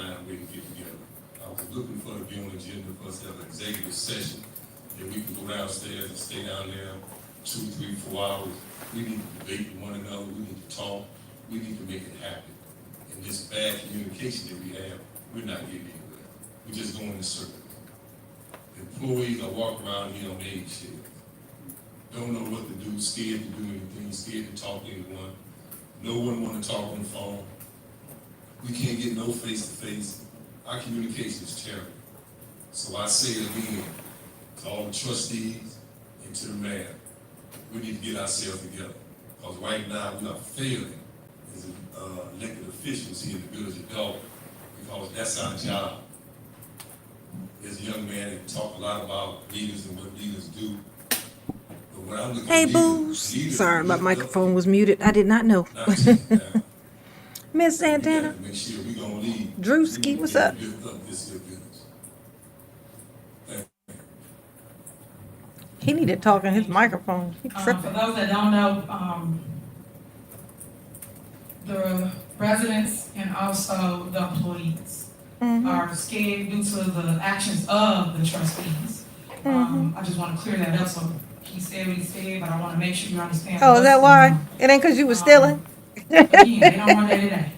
find a way to get together. I was looking for to be on the agenda for us to have an executive session, that we can go downstairs and stay down there 2, 3, 4 hours. We need to debate with one another, we need to talk, we need to make it happen. And this bad communication that we have, we're not getting anywhere. We're just going in circles. Employees are walking around here on eggshells. Don't know what to do, scared to do anything, scared to talk to anyone. No one want to talk on the phone. We can't get no face-to-face. Our communication is terrible. So I say it again to all the trustees and to the mayor, we need to get ourselves together. Because right now we are failing as elected officials here in the village of Dalton, because that's our job. As a young man, I talk a lot about leaders and what leaders do. But when I look Hey, at boo. Sorry, my microphone was muted. I did not know. Miss Santana. Make sure we gonna lead. Drewski, what's up? He need to talk in his microphone. He For tripping. those that don't know, the residents and also the employees are scared due to the actions of the trustees. I just want to clear that up. So he said what he said, but I want to make sure you understand. Oh, is that what's why? going on. It ain't because you was stealing? Again, they don't want that today.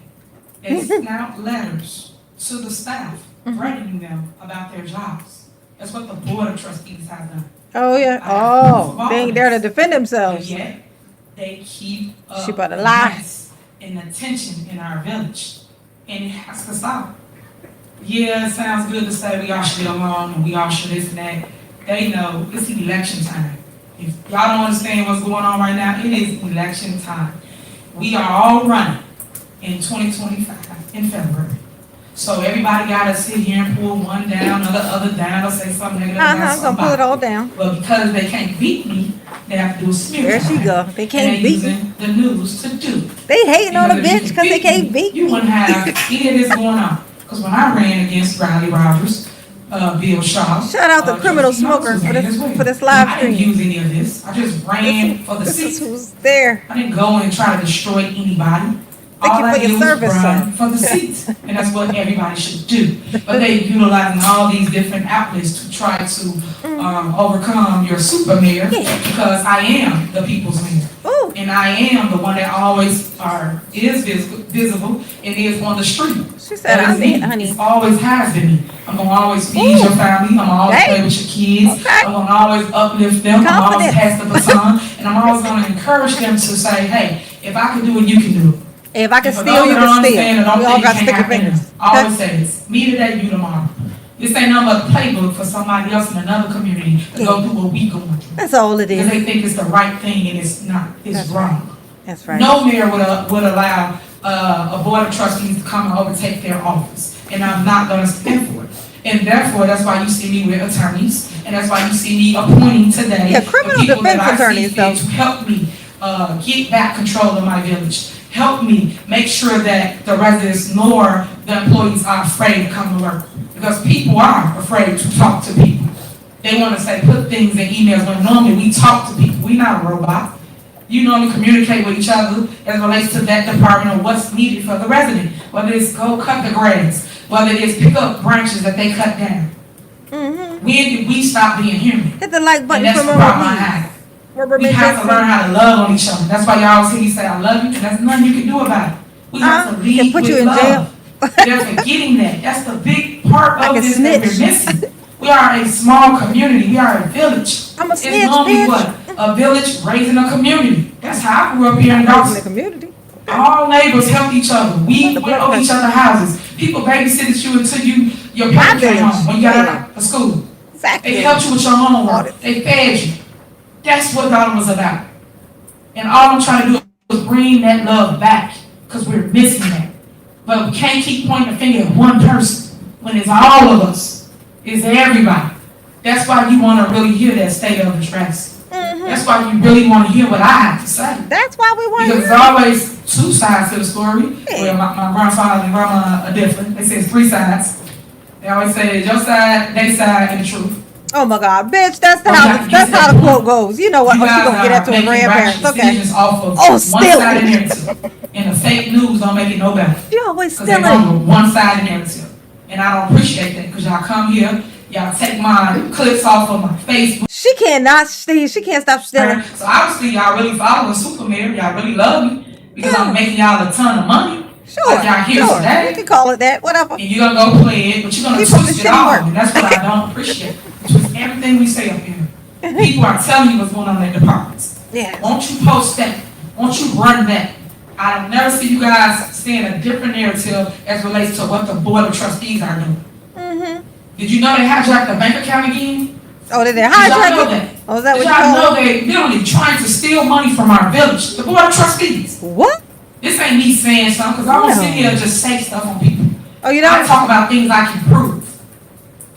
They sent out letters to the staff threatening them about their jobs. That's what the board of trustees has done. Oh, yeah. Oh, they ain't there to defend And themselves. yet, they keep up She better the lie. mess and the tension in our village. And it has to stop. Yeah, it sounds good to say we all should get along and we all should this and that. They know it's election time. If y'all don't understand what's going on right now, it is election time. We are all running in 2025 in February. So everybody gotta sit here and pull one down, or the other down, or say something negative about I'm gonna pull it somebody. all down. But because they can't beat me, they have to do a smear There she campaign. go. They can't And they're beat me. using the news to do. They hating on a Because if bitch you because they could can't beat You me. wouldn't have any of this going on. Because when I ran against Riley Rogers, Bill Shaw. Shout out to Criminal Trustee Knox Smoker was for there this- as well. for this live I didn't stream. use any of this. I just ran for the This is seat. who's there. I didn't go and try to destroy anybody. Thank All you I for your did was service, run sir. for the seats, and that's what everybody should do. But they utilizing all these different outlets to try to overcome your super mayor, because I am the people's mayor. Ooh. And I am the one that always is visible and is on the street. She said, That I is did, me. honey. It always has been me. I'm gonna always feed your family. I'm gonna always play Dang. with your kids. Okay. I'm gonna always uplift them. I'm always Confident. pass the baton, and I'm always gonna encourage them to say, "Hey, if I can do it, you can do it." If I can And for steal, those you that can don't steal. understand and don't We all think got it sticky can't happen, fingers. I always say this: me today, you tomorrow. This ain't nothing but a playbook for somebody else in another community to go through what we going through. That's all it Because is. they think it's the right thing and it's not. It's That's wrong. That's right. No mayor would allow a board of trustees to come and overtake their office, and I'm not gonna stand for it. And therefore, that's why you see me with attorneys, and that's why you see me appointing today Yeah, the criminal people that defense I see attorneys, fit though. to help me get back control of my village. Help me make sure that the residents nor the employees are afraid to come to work, because people are afraid to talk to people. They want to say put things in emails when normally we talk to people. We're not a robot. You normally communicate with each other as it relates to that department or what's needed for the resident. Whether it's go cut the grass, whether it is pick up branches that they cut down. Mm-hmm. When did we stop being human? Hit the like And button that's for the more problem I reviews. have. Rubber We band have to learn how to love on each other. That's why y'all always hear me say I love you, and there's nothing you can do about it. We have to Can lead put with you in love. jail. They're forgetting that. That's the big part Like of a this that we're snitch. missing. We are a small community. We are a village. I'm a It's snitch, normally bitch. what? A village raising a community. That's how I grew up here in In the Dawson. community. All neighbors helped each other. We The went blood over each pressure. other's houses. People babysitted you until your My parents came village. home when you got Yeah. out of school. They Exactly. helped you with your homework. They fed you. That's what Dollar was about. And all I'm trying to do is bring that love back, because we're missing that. But we can't keep pointing the finger at one person when it's all of us. It's everybody. That's why you want to really hear that state of address. That's why you really want to hear what I have to say. That's why we want Because to. there's always two sides to the story. Yeah. Well, my grandfather and grandma are different. They say it's three sides. They always say your side, their side, and the truth. Oh my God, bitch! That's Okay, how you the said- quote goes. You know what? You Oh, she guys gonna get that to her making grandparents. rash Okay. decisions off of Oh, one stealing. sided narrative. And the fake news don't make it no better. You always Because they're stealing. going with one sided narrative. And I don't appreciate that, because y'all come here, y'all take my clips off of my Facebook. She cannot steal. She can't stop stealing. So obviously y'all really following Super Mayor, y'all really love me, because I'm making y'all a ton of money. Sure, Like y'all here sure. today. We can call it that. Whatever. And you're gonna go play it, but you're gonna Keep on twist the it all, shitty work. and that's what I don't appreciate. Twist everything we say up here. People are telling you what's going on in their departments. Yeah. Won't you post that? Won't you run that? I've never seen you guys saying a different narrative as relates to what the Board of Trustees are doing. Mm-hmm. Did you know they hijacked the bank account again? Oh, did they Did y'all know hijack it? that? Oh, is that Did what you y'all know call it? they literally trying to steal money from our village? The Board of Trustees. What? This ain't me saying something, because I don't No. sit here and just say stuff on people. Oh, you I know, talk about things I can prove,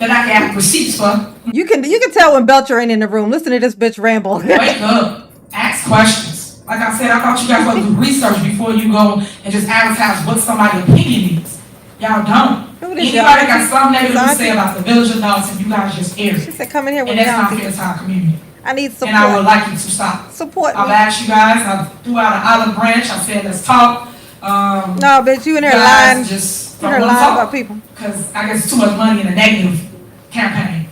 that I can have receipts for. you can tell when Belcher ain't in the room. Listen to this bitch ramble. Wake up, ask questions. Like I said, I thought you guys would do research before you go and just advertise what somebody's opinion is. Y'all don't. Who this Anybody y'all? got something negative to Auntie? say about the village of Dalton, you guys just air She it. said, "Come in here with And me, that's not auntie. fair to our community. I need And I would support. like you to stop. Support I've me." asked you guys, I threw out an olive branch, I said, let's talk. No, bitch, you in You there guys lying. just You in don't there want to lying about talk. people. Because I guess too much money in a negative campaign.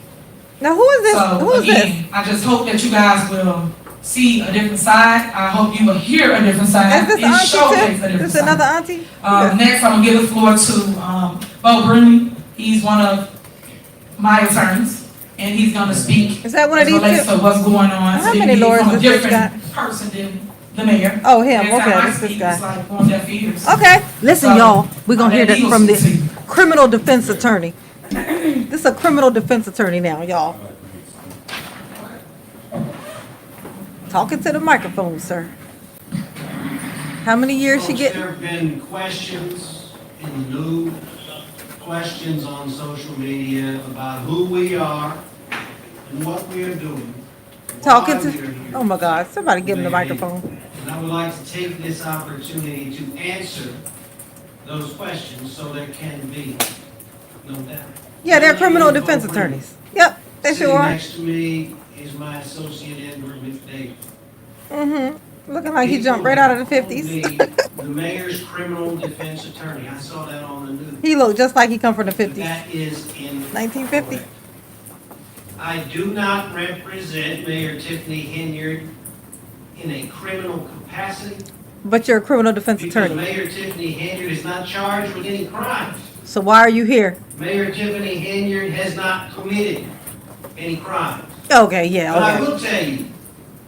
Now, who is this? So Who is this? again, I just hope that you guys will see a different side. I hope you will hear a different side. Is this and auntie showcase a too? different This side. another auntie? Next, I'm gonna give the floor to Bo Bruni. He's one of my attorneys, and he's gonna speak Is that one of as these relates two? to what's going on. How So many he lawyers from a does this different person than the mayor. Oh, him. Every time Okay, I this speak, guy. it's like on deaf ears. Okay. Listen, So, y'all. We're going to hear let that legal from speak to the you. criminal defense attorney. This is a criminal defense attorney now, y'all. Talking to the microphone, sir. How many years she Folks, getting? there have been questions in the news, questions on social media about who we are and what we are doing. Talking why to, we are here. oh my God, somebody give him the Maybe. microphone. And I would like to take this opportunity to answer those questions so there can be no doubt. Yeah, they're My criminal name is defense Bo Bruni. attorneys. Yep, they Sitting sure are. next to me is my associate Edward McDavid. Mm-hmm. Looking like he jumped right out of the 50s. The mayor's criminal defense attorney. I saw that on the news. He looked just like he come from the But 50s. that is in 1950. correct. I do not represent Mayor Tiffany Henyard in a criminal capacity But you're a criminal defense because attorney. Mayor Tiffany Henyard is not charged with any crimes. So why are you here? Mayor Tiffany Henyard has not committed any crimes. Okay, yeah, But I okay. will tell you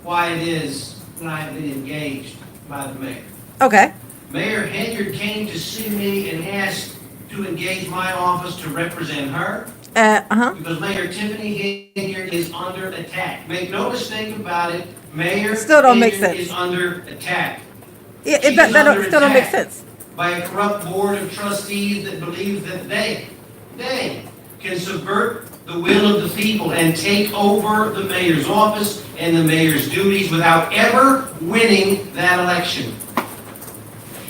why it is that I have been engaged by the mayor. Okay. Mayor Henyard came to see me and asked to engage my office to represent her Uh-huh. because Mayor Tiffany Henyard is under attack. Make no mistake about it, Mayor Still don't make Henyard sense. is under attack Yeah, She's that under still don't make attack. sense. by a corrupt board of trustees that believes that they can subvert the will of the people and take over the mayor's office and the mayor's duties without ever winning that election.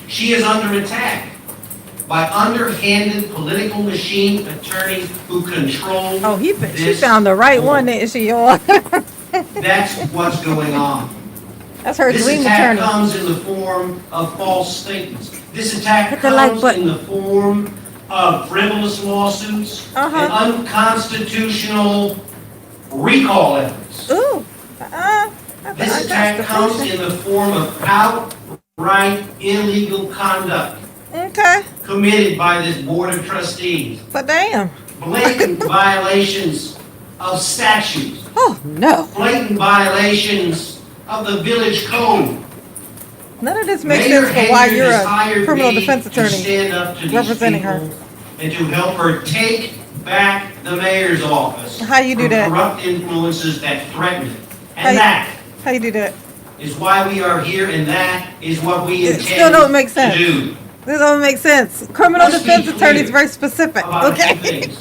She is under attack by underhanded political machine attorneys who control Oh, she this found the right board. one, didn't she, y'all? That's what's going on. That's her This dream attack attorney. comes in the form of false statements. This attack Hit the like comes button. in the form of frivolous lawsuits Uh-huh. and unconstitutional recall efforts. Ooh. That's This attack comes in the form of outright illegal conduct Okay, committed by this board of trustees. but damn. Blatant violations of statutes, Oh, no. blatant violations of the village code. None of this makes Mayor sense for why Henyard you're has a hired criminal me defense to attorney stand up to these representing her. people and to help her take back the mayor's office. How you do from that? corrupt influences that threaten it. How And you- that How you do that? is why we are here, and that is what we It intend still don't make sense. to do. This don't make sense. Criminal Let's be defense attorney is clear very specific, About a few okay? things.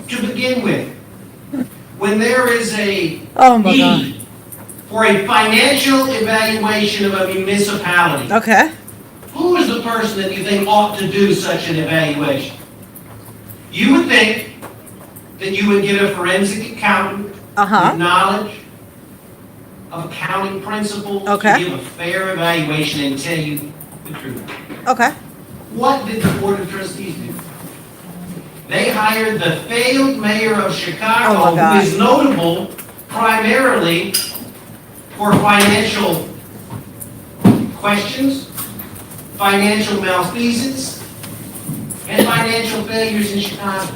To begin with, when there is a Oh, my God. need for a financial evaluation of a municipality, Okay. who is the person that you think ought to do such an evaluation? You would think that you would get a forensic accountant Uh-huh. with knowledge of accounting principles Okay. to give a fair evaluation and tell you the truth. Okay. What did the Board of Trustees do? They hired the failed mayor of Oh, Chicago, my who is notable primarily for financial questions, financial malfeasance, and financial failures in Chicago.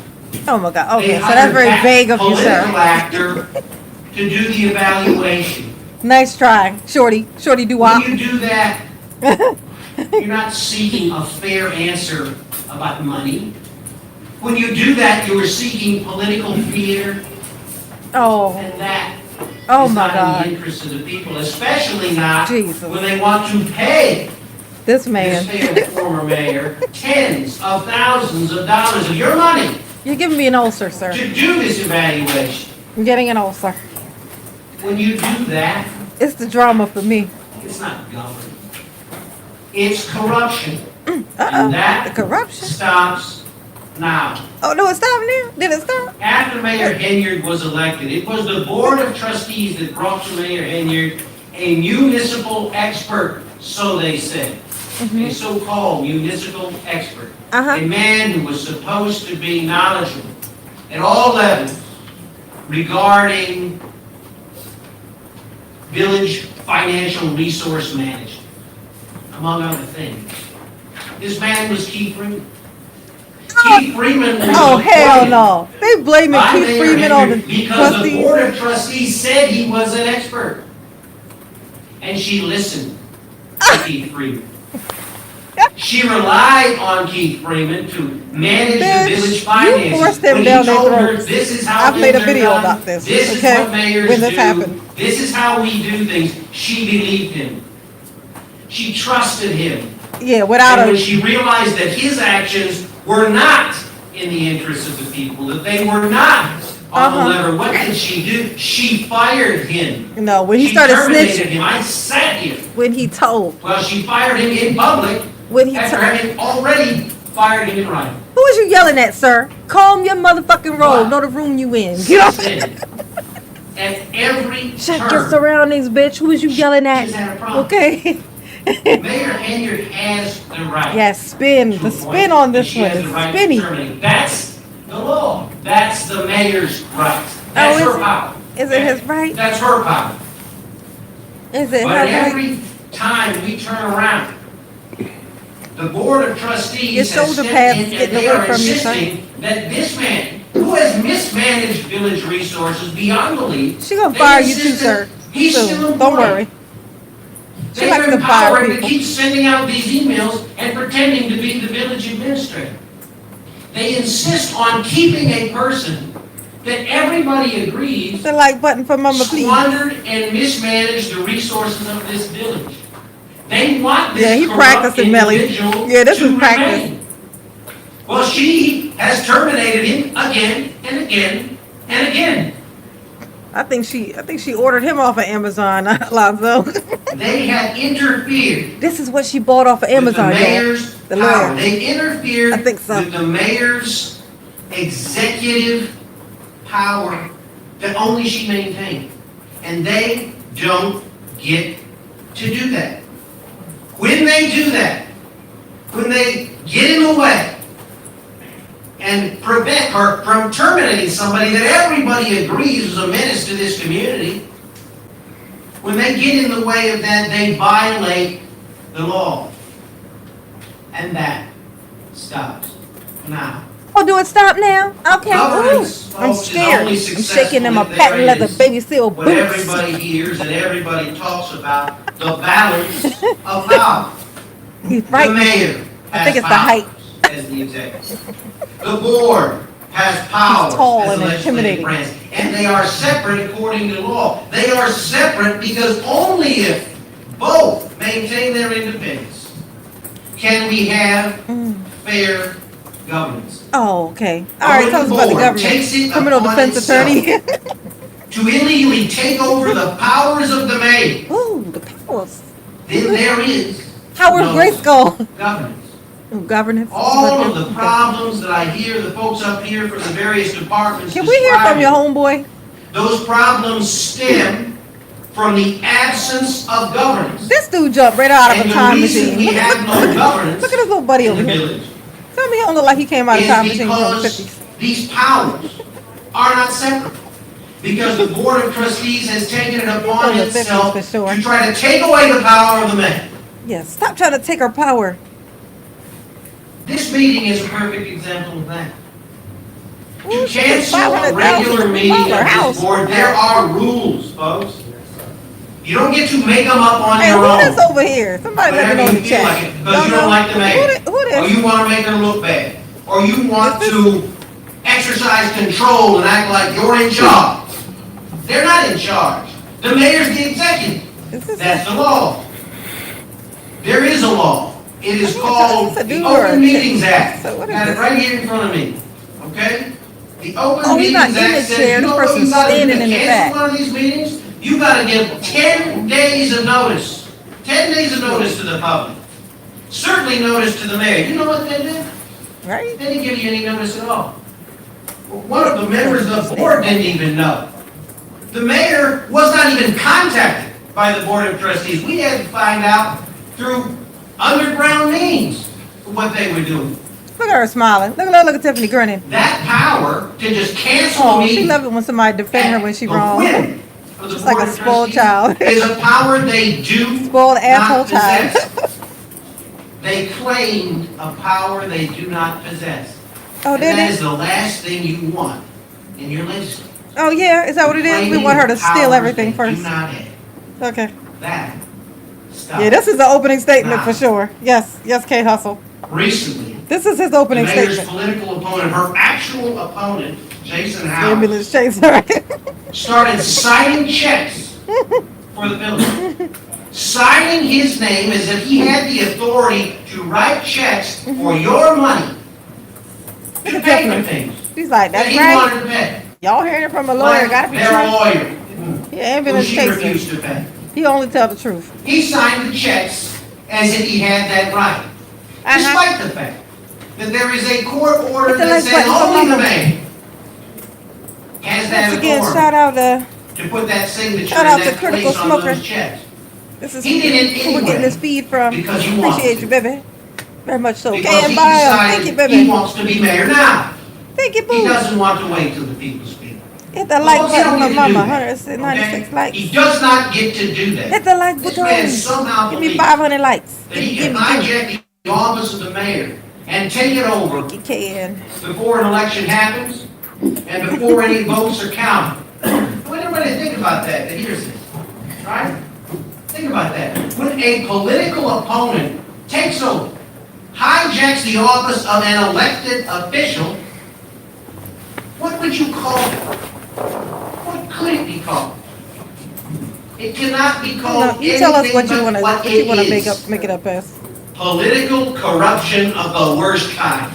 Oh my God, They okay, so that's very hired vague of that you, political sir. actor to do the evaluation. Nice try, Shorty do When what? you do that, you're not seeking a fair answer about money. When you do that, you are seeking political theater, Oh, and that oh is my not in God, the interest of the people, especially not Jesus. when they want to pay this this man. failed former mayor tens of thousands of dollars of your money You're giving me an ulcer, sir. to do this evaluation. I'm getting an ulcer. When you do that, It's the drama for me. it's not government. It's corruption. Uh-oh, And that the corruption. stops now. Oh, no, it stopped now? Did it stop? After Mayor Henyard was elected, it was the Board of Trustees that brought to Mayor Henyard a municipal expert, so they said. A so-called municipal expert. Uh-huh. A man who was supposed to be knowledgeable at all levels regarding village financial resource management, among other things. This man was Keith Freeman. Keith Freeman was Oh, hell appointed no. They blaming by Keith Mayor Freeman on the Henyard because the trustees. Board of Trustees said he was an expert. And she listened to Keith Freeman. She relied on Keith Freeman to manage Bitch, the village you finances. forced them When he down their told her, throats. this is how I've made a things are video done, about this, This okay, is what mayors when this do. happened. This is how we do things. She believed him. She trusted him. Yeah, without And when a, she realized that his actions were not in the interests of the people, that they were not on the Uh-huh. lever, what did she do? She fired him. no, when he She started terminated snitching, him. I sat here. when he told, Well, she fired him in public when he after told. having already fired him in writing. Who is you yelling at, sir? Calm your motherfucking roll. What? Know the room you in. Get off. Since then, at every Check your turn, surroundings, bitch. Who is you yelling at? she's had a problem. Okay. Mayor Henyard has the right. Yes, spin. to The appoint, spin on and this she one has is the right to spinny. terminate. That's the law. That's the mayor's right. That's is her it? power. Is it his right? That's her power. Is it her But right? every time we turn around, the Board of Trustees Your has shoulder stepped pads in is and getting they away are from you, sir. insisting that this man, who has mismanaged village resources beyond belief, She gonna they fire you too, insist sir. that he's Soon. still employed. Don't worry. She They likes are to fire empowered to people. keep sending out these emails and pretending to be the village administrator. They insist on keeping a person that everybody agrees The like button for Mama, please. squandered and mismanaged the resources of this village. They want this Yeah, he corrupt practicing, Melly. individual Yeah, this to is practice. remain. Well, she has terminated him again and again and again. I think she ordered him off of Amazon, Alonzo. They have interfered This is what she bought off of Amazon, with the y'all. mayor's The power. lawyer. They interfered I think so. with the mayor's executive power that only she maintained. And they don't get to do that. When they do that, when they get in the way and prevent her from terminating somebody that everybody agrees is a menace to this community, when they get in the way of that, they violate the law. And that stops now. Oh, do it stop now? Okay. Governance, Ooh, I'm folks, is scared. only I'm successful shaking in my if there patent leather is baby seal what boots. everybody hears and everybody talks about, the balance of power. He's The right. mayor I think has it's the height. powers as the executive. The board has powers tall as and the legislative intimidating. branch. And they are separate according to law. They are separate because only if both maintain their independence can we have fair governance. Oh, okay. All But right, when tell us the about the board takes government. it Criminal upon defense itself attorney. to illegally take over the powers of the mayor, Ooh, the powers. then there is Howard no Grayskull. governance. Ooh, governance. All of the problems that I hear the folks up here from the various departments Can we hear from describing, your homeboy? those problems stem from the absence of governance. This dude jumped right out of a And the time reason machine. we have no governance Look at his little buddy in over the here. village Tell me he don't look like he came out of time is machine from the because 50s. these powers are not separate. Because the Board of Trustees has taken it upon From the 50s itself for sure. to try to take away the power of the mayor. Yes, stop trying to take our power. This meeting is a perfect example of that. Ooh, To she gets cancel a 500,000 regular meeting from her of house. this board, there are rules, folks. You don't get to make them up on Hey, your who own. is over here? Somebody let me know Whatever in you the feel chat. like it, because you don't like the mayor. Who Or this? you want to make her look bad. Or you want Is to exercise control and act like you're in charge. They're not in charge. The mayor's the executive. Is this That's the law. There is a law. It is I called thought it's a the dude or a Open chick. Meetings Act. So what is Got it this? right here in front of me, okay? The Open Oh, he's not Meetings in Act his says, chair. you This know what person's you gotta do standing to in the back. cancel one of these meetings? You gotta give 10 days of notice. 10 days of notice to the public. Certainly notice to the mayor. You know what they did? Right? They didn't give you any notice at all. One of the members of the board didn't even know. The mayor was not even contacted by the Board of Trustees. We had to find out through underground means what they were doing. Look at her smiling. Look at Tiffany grinning. That power to just cancel a Oh, she meeting love it when somebody defend her when she at the wrong. whim of the Just like Board a of spoiled Trustees child. is a power they do Spoiled asshole not child. possess. They claimed a power they do not possess. Oh, And did that they? is the last thing you want in your legislature. Oh, yeah. Is that what it is? We want her to steal everything first. Do not have. Okay. That. Stop. Yeah, this is the opening statement for Nah. sure. Yes. Yes, K Hustle. Recently, This is his the opening mayor's statement. political opponent, her actual opponent, Jason Howard, Ambulance chaser. started signing checks for the building. Signing his name as if he had the authority to write checks for your money to Look at pay for Tiffany. things She's like, that that's he right. wanted to pay. Y'all hearing it from a lawyer. Gotta be Their true. lawyer, Yeah, who ambulance she chaser. refused to pay. He only tell the truth. He signed the checks as if he had that right. Despite the fact that there is a court order Hit the that like says button for only the mama. mayor has that Once again, authority shout out to put that signature shout and out to that Critical place on Smoker. those checks. this is He did it who we're getting anyway, this feed from. because you want Appreciate to. you, baby. Very much so. Because Okay, he bye. Thank you, decided baby. he wants to be mayor now. Thank you, He boo. doesn't want to wait till the people speak. Hit the like Folks, he button don't for get to do mama. that, 196 okay? likes. He does not get to do that. Hit the like This man button. somehow Give me believes 500 likes. that he Give can me hijack the office of the mayor and take it over you can. before an election happens and before any votes are counted. I want everybody to think about that hears this, right? Think about that. When a political opponent takes over, hijacks the office of an elected official, what would you call it? What could it be called? It cannot be called No, you tell us anything what you but want to what it is. make it up as. Political corruption of the worst kind.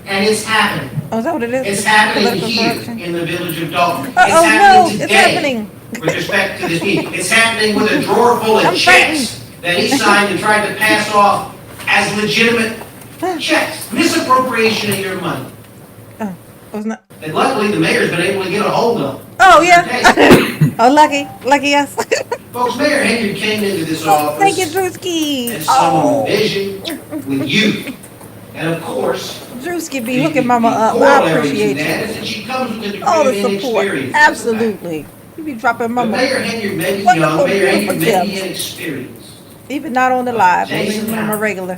And it's happening. Oh, is that what it is? It's happening Political here corruption? in the village of Dalton. Oh, no, It's it's happening happening. today with respect to this meeting. It's happening with a drawer full I'm of checks that he signed and tried to pass off as legitimate checks. Misappropriation of your money. Oh, was not. And luckily, the mayor's been able to get a hold of. Oh, yeah. Okay. Oh, lucky us. Folks, Mayor Henyard came into this Oh, thank you, office Drewski. as someone Oh, with vision, with youth. And of course, Drewski be hooking mama up. I appreciate you. And she comes with a degree All of the support. inexperience. Absolutely. You be dropping But mama. Mayor Henyard may be Wonderful, young, Mayor beautiful Henyard may be gems. inexperienced. Even not on the live, only Jason on my Howard. regular.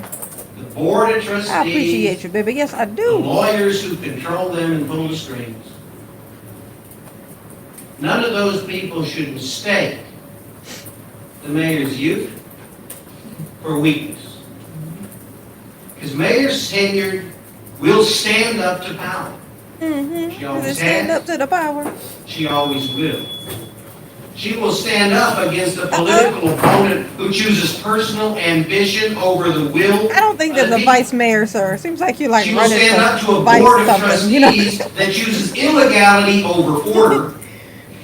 The board of trustees. I appreciate you, baby. Yes, I The do. lawyers who control them and pull the strings. None of those people should mistake the mayor's youth for weakness. Because Mayor Henyard will stand up to power. Mm-hmm. She always Stand has. up to the power. She always will. She will stand up against a political opponent who chooses personal ambition over the will. I don't think there's of a the vice mayor, sir. Seems like you're like She will running stand up to for a vice board of something, you know? trustees that chooses illegality over order.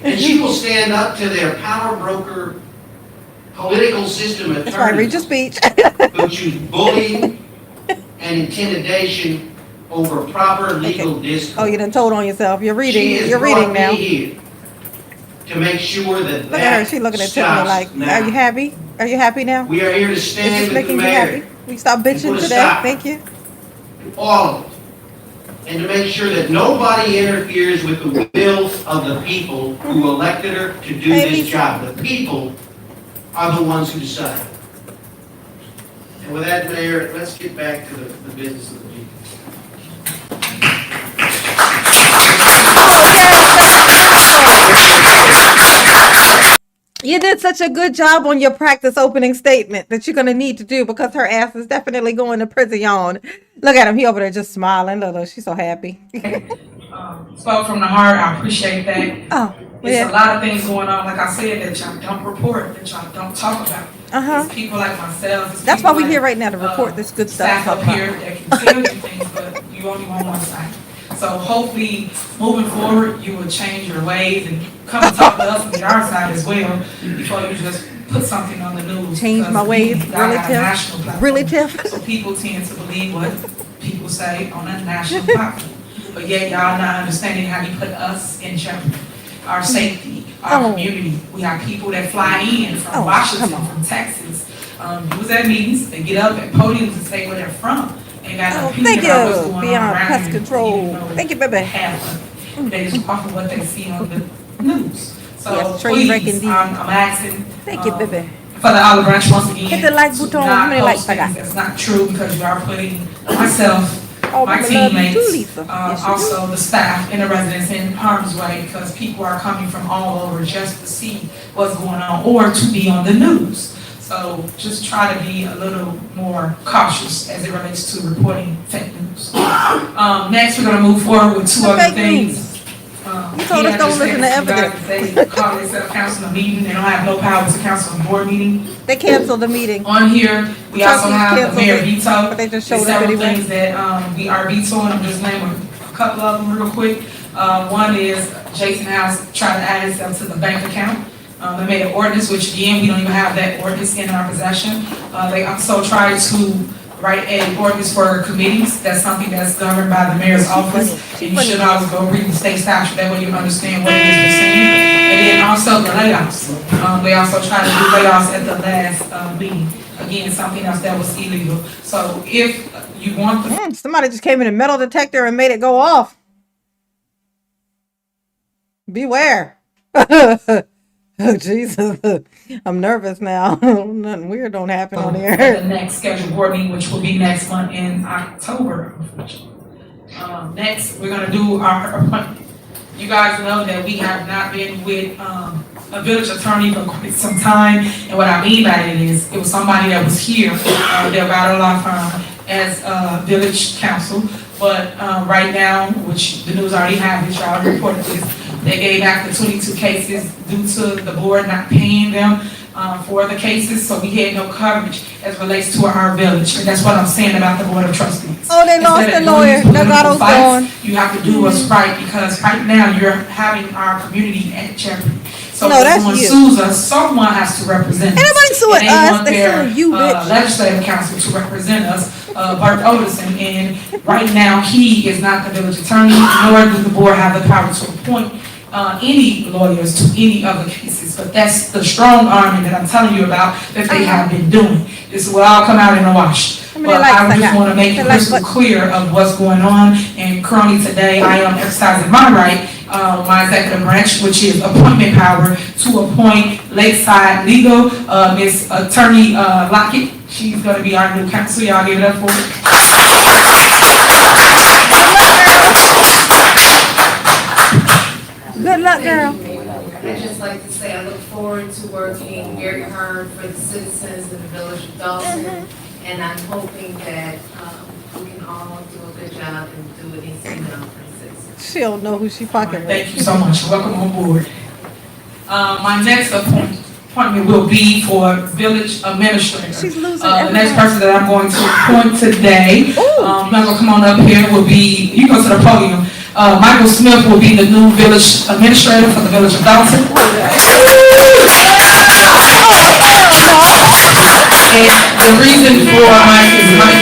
And she will stand up to their power broker political system That's right. Read attorneys your speech. who choose bullying and intimidation over proper legal discourse. Oh, you done told on yourself. You're reading. She has You're reading brought me now. here to make sure that Look at her, that she looking at Tiffany stops like, now. are you happy? Are you happy now? We are here to Is stand this with the making you mayor, happy? We stop bitching put a today, stop. thank you. all of it, and to make sure that nobody interferes with the will of the people who elected her to do Hey, this Lisa. job. The people are the ones who decide. And with that, Mayor, let's get back to the business of the meeting. You did such a good job on your practice opening statement that you're going to need to do because her ass is definitely going to prison. Look at him. He over there just smiling. Look, she's so happy. Spoke from the heart. I appreciate that. Oh, There's a yeah. lot of things going on, like I said, that y'all don't report, that y'all don't talk about. Uh-huh. It's people like myself. It's That's why people we're here like, right now, to report this good stuff. Staff up here that can tell you things, but you only on one side. So hopefully, moving forward, you will change your ways and come and talk to us and get our side as well before you just put something on the news. Change because my ways, we got a relative. national platform. Relative. So people tend to believe what people say on a national platform. But yet y'all not understanding how you put us in jeopardy, our safety, our Oh. community. We have people that fly in from Oh, Washington, come on. from Texas. You was at meetings, they get up at podiums and say where they're from. And got an Oh, opinion thank about what's you. going Beyond on around pest here. control. Even though Thank you, baby. half of it. They just off of what they see on the news. So Yes, trade wreck please, indeed. I'm asking. Thank you, baby. For the olive branch once again. Hit the like to button. How not many likes post I got? things that's not true because you are putting myself, Oh, my mama love you too, teammates, Lisa. Yes, you also the staff and the residents in harm's way because people are coming from all over just to see what's going on or to be on the news. So just try to be a little more cautious as it relates to reporting fake news. Next, we're going to move forward with two The other fake things. news. You told us don't listen to evidence. They call it a council meeting. They don't have no power to council a board meeting. They canceled the meeting. On here, we also Trustees have the canceled mayor it, veto. but they just There's showed up several anyway. things that we are vetoing. I'm just naming a couple of them real quick. One is Jason House tried to add himself to the bank account. They made an ordinance, which again, we don't even have that ordinance in our possession. They also tried to write an ordinance for committees. That's something that's governed by the mayor's office. And you should always go read the state statute, that way you understand what it is they're saying. And then also the layoffs. They also tried to do layoffs at the last meeting. Again, something else that was illegal. So if you want the Somebody just came in a metal detector and made it go off. Beware. Oh, Jesus. I'm nervous now. Nothing weird don't happen on the here. next scheduled board meeting, which will be next month in October, unfortunately. Next, we're gonna do our appointment. You guys know that we have not been with a village attorney for quite some time, and what I mean by it is, it was somebody that was here, that got a law firm as village counsel, but right now, which the news already have, which y'all reported this, they gave back the 22 cases due to the board not paying them for the cases, so we had no coverage as relates to our village, and that's what I'm saying about the board of trustees. Oh, they lost Instead the of doing lawyer. these political Nagato's fights, gone. you have to do what's right, because right now you're having our community at jeopardy. So No, if that's someone you. sues us, someone has to represent us. Anybody suing And us, want they their, suing you, bitch. Legislative council to represent us, Bert Oderson, and right now, he is not the village attorney, nor does the board have the power to appoint any lawyers to any other cases, but that's the strong arming that I'm telling you about that they have been doing. This will all come out in the wash. How many But likes I I just got? want to make How it many likes crystal what? clear of what's going on, and currently today, I am exercising my right, my executive branch, which is appointment power, to appoint Lakeside Legal, Miss Attorney Lockett. She's going to be our new counsel. Y'all give it up for her. Good luck, girl. I'd just like to say I look forward to working very hard for the citizens of the village of Dalton. And I'm hoping that we can all do a good job and do what needs to be done for the citizens. She don't know who she fucking with. Thank you so much. Welcome on board. My next appointment will be for village administrator. She's losing The next everything. person that I'm going to appoint today, Ooh. Michael, come on up here, will be, you go to the podium. Michael Smith will be the new village administrator for the village of Dalton. And the reason for Mike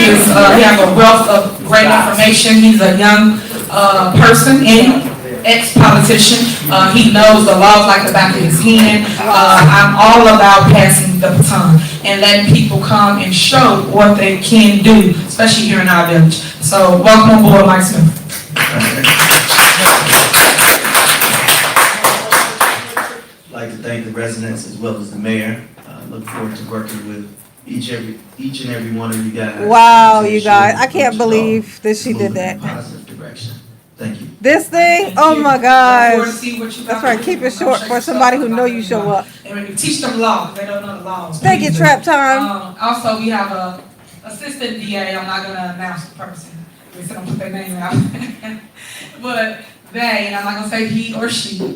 is he has a wealth of great information. He's a young person, and ex-politician. He knows the laws like the back of his hand. I'm all about passing the baton and letting people come and show what they can do, especially here in our village. So welcome on board, Mike Smith. I'd like to thank the residents as well as the mayor. Look forward to working with each and every one of you guys. Wow, to you ensure guys, the I can't village believe that she is did moving in a that. positive direction. Thank you. This thing, Thank oh you. my Look forward to gosh. see what you That's got right, to keep do. it short Shake for yourself somebody who up know like you that. show up. And when you teach them law, they don't know the laws. Thank you, Please do. Trap Time. Also, we have a assistant DA. I'm not gonna announce the person. We said don't put their name out. But they, and I'm not gonna say he or she, will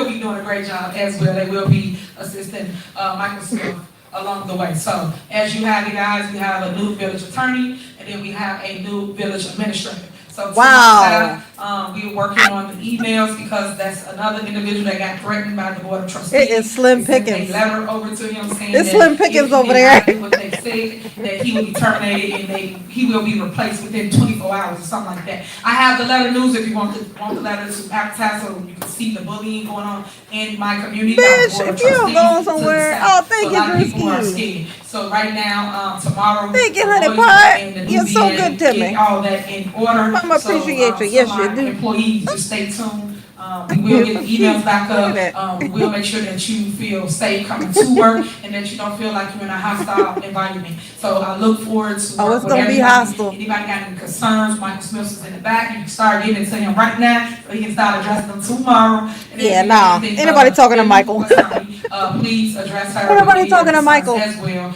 be doing a great job as well. They will be assisting Michael Smith along the way. So as you have, you guys, we have a new village attorney, and then we have a new village administrator. So to Wow. myself, we're working on the emails because that's another individual that got threatened by the board of trustees. It is slim We sent pickings. a letter over to him saying It's that slim pickings if he over did there. not do what they said, that he will be terminated and he will be replaced within 24 hours or something like that. I have the letter news if you want the letter to advertise so you can see the bullying going on in my community. Bitch, if you don't go somewhere, oh, thank you, A lot of people are Drewski. scared. So right now, tomorrow. Thank you, the honey lawyers pie. and the You're new so DA good to get me. all that in order. Mama, appreciate you. Yes, you do. Employees, just stay tuned. We will get the emails back Look at up. We will make sure that you feel safe coming to work and that you don't feel like you're in a hostile environment. So I look forward to Oh, work it's with gonna be everybody. hostile. Anybody got any concerns? Michael Smith is in the back. You can start getting it to him right now so he can start addressing them tomorrow. And if Yeah, you nah. have anything Ain't nobody further, talking to Michael. Please address her. Ain't nobody with talking to any Michael. concerns as well.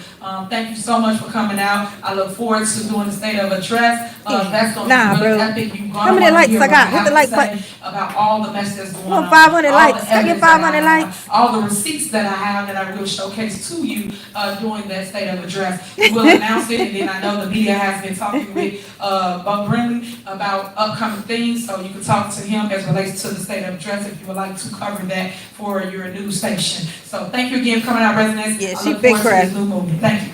Thank you so much for coming out. I look forward to doing the state of address. That's going Nah, to be really bro. epic. You're How many likes I got? Hit the like button. About all the mess that's going Want on. 500 all likes. the Can I get evidence that 500 I have, likes? all the receipts that I have that I will showcase to you during that state of address. We will announce it, and then I know the media has been talking with Bob Brinley about upcoming things, so you can talk to him as relates to the state of address if you would like to cover that for your news station. So thank you again for coming out, residents. Yeah, I she look big forward to this crap. new movement. Thank you.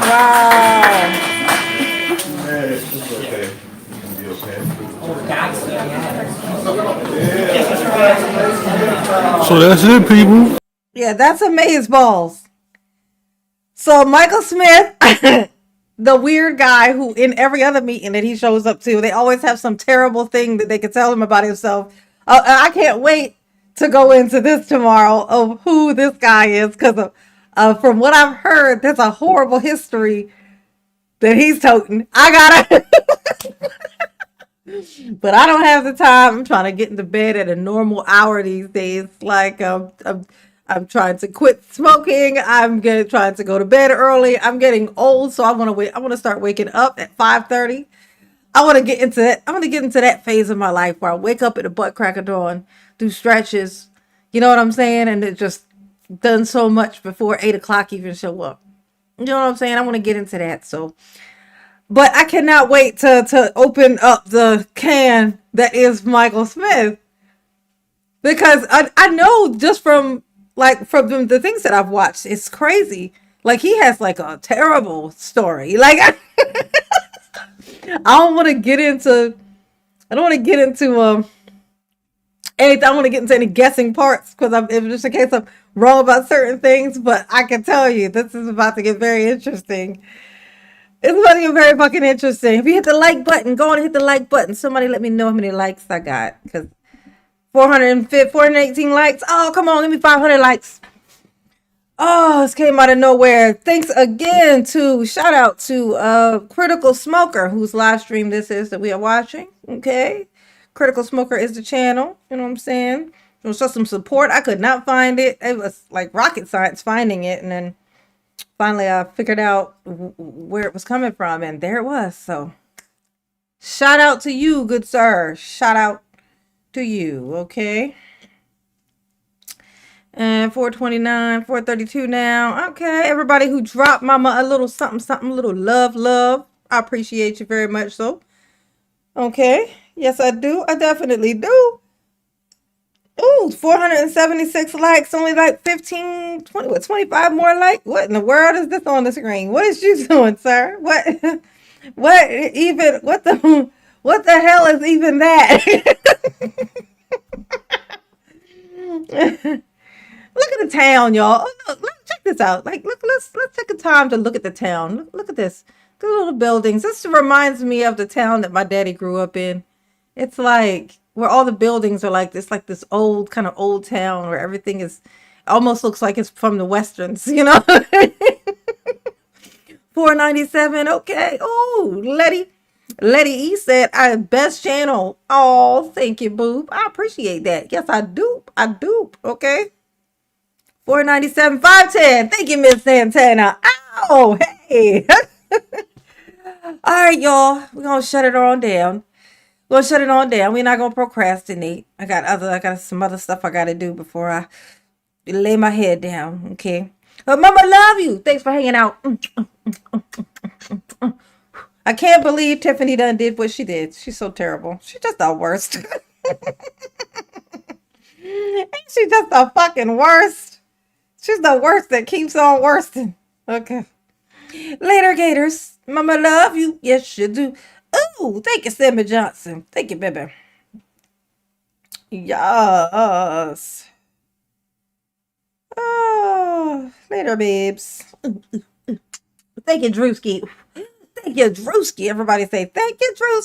Wow. So that's it, people. Yeah, that's amaze balls. So Michael Smith, the weird guy who in every other meeting that he shows up to, they always have some terrible thing that they could tell him about himself. I can't wait to go into this tomorrow of who this guy is because from what I've heard, there's a horrible history that he's toting. I gotta, but I don't have the time. I'm trying to get into bed at a normal hour these days. Like I'm trying to quit smoking. Trying to go to bed early. I'm getting old, so I want to wait. I want to start waking up at 5:30. I want to get into that. I want to get into that phase of my life where I wake up at the butt crack of dawn, do stretches. You know what I'm saying? And it just done so much before 8 o'clock even show up. You know what I'm saying? I want to get into that. So, but I cannot wait to open up the can that is Michael Smith because I know just from the things that I've watched, it's crazy. Like he has like a terrible story. Like I don't want to get into anything. I don't want to get into any guessing parts because if just in case I'm wrong about certain things, but I can tell you this is about to get very interesting. It's about to get very fucking interesting. If you hit the like button, go on and hit the like button. Somebody let me know how many likes I got because 418 likes. Oh, come on, give me 500 likes. Oh, this came out of nowhere. Thanks again shout out to Critical Smoker, whose live stream this is that we are watching. Okay. Critical Smoker is the channel. You know what I'm saying? It was just some support. I could not find it. It was like rocket science finding it. And then finally I figured out where it was coming from. And there it was. So shout out to you, good sir. Shout out to you. Okay. And 429, 432 now. Okay, everybody who dropped mama a little something, a little love. I appreciate you very much so. Okay, yes I do. I definitely do. Ooh, 476 likes, only like 15, 20, 25 more likes. What in the world is this on the screen? What is you doing, sir? What? what the hell is even that? Look at the town, y'all. Oh, look, check this out. Like, let's take a time to look at the town. Look at this. The little buildings. This reminds me of the town that my daddy grew up in. It's like where all the buildings are like this, old kind of old town where everything is almost looks like it's from the westerns, you know. 497. Okay. Oh, Letty E said, "I best channel." Oh, thank you, boo. I appreciate that. Yes, I do. I do. Okay. 497, 510. Thank you, Miss Santana. Ow, hey. All right, y'all. We're gonna shut it on down. We're gonna shut it on down. We're not gonna procrastinate. I got some other stuff I gotta do before I lay my head down. Okay. But Mama, love you. Thanks for hanging out. I can't believe Tiffany done did what she did. She's so terrible. She's just the worst. Ain't she just the fucking worst? She's the worst that keeps on worsting. Okay. Later, Gators. Mama, love you. Yes, you do. Ooh, thank you, Sammy Johnson. Thank you, baby. Yes. Oh, later, babes. Thank you, Drewski. Thank you, Drewski. Everybody say thank you, Drewski.